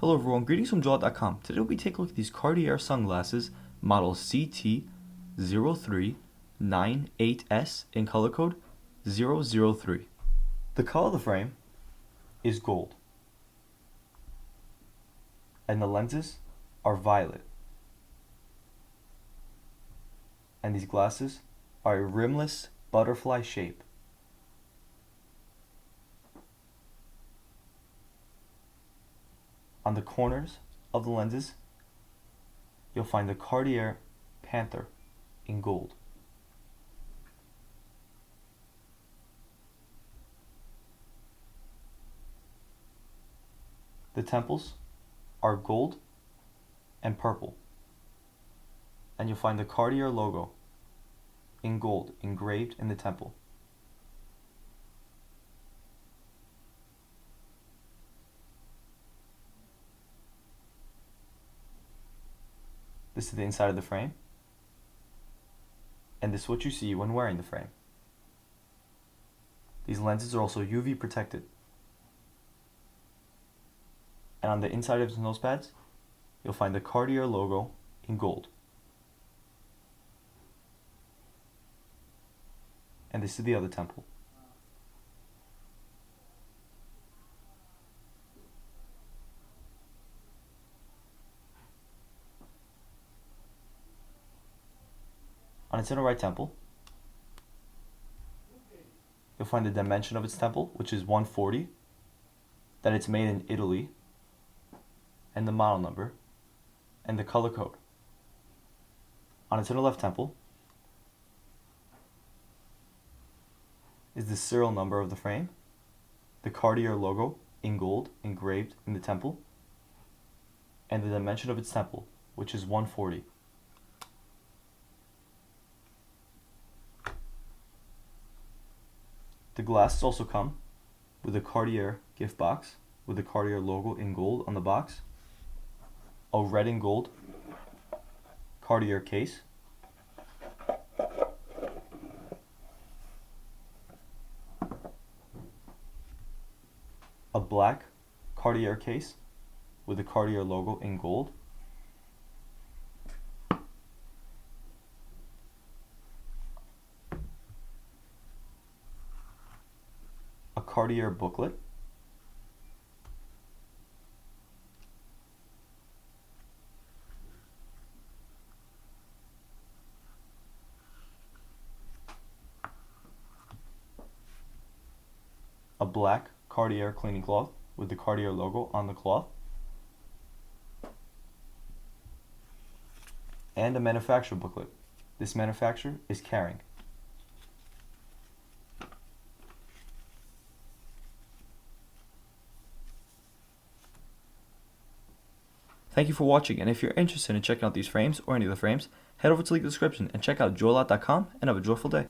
Hello everyone, greetings from Joel.com. Today we'll be taking a look at these Cartier sunglasses, model CT0398S in color code 003. The color of the frame is gold, and the lenses are violet. And these glasses are a rimless butterfly shape. On the corners of the lenses, you'll find the Cartier Panther in gold. The temples are gold and purple, and you'll find the Cartier logo in gold engraved in the temple. This is the inside of the frame, and this is what you see when wearing the frame. These lenses are also UV protected. And on the inside of the nose pads, you'll find the Cartier logo in gold. And this is the other temple. On its inner right temple, you'll find the dimension of its temple, which is 140, that it's made in Italy, and the model number, and the color code. On its inner left temple is the serial number of the frame, the Cartier logo in gold engraved in the temple, and the dimension of its temple, which is 140. The glasses also come with a Cartier gift box with the Cartier logo in gold on the box, a red and gold Cartier case, a black Cartier case with the Cartier logo in gold, a Cartier booklet, a black Cartier cleaning cloth with the Cartier logo on the cloth, and a manufacturer booklet. This manufacturer is Cartier. Thank you for watching, and if you're interested in checking out these frames or any of the frames, head over to the link in the description and check out Joel.com and have a joyful day.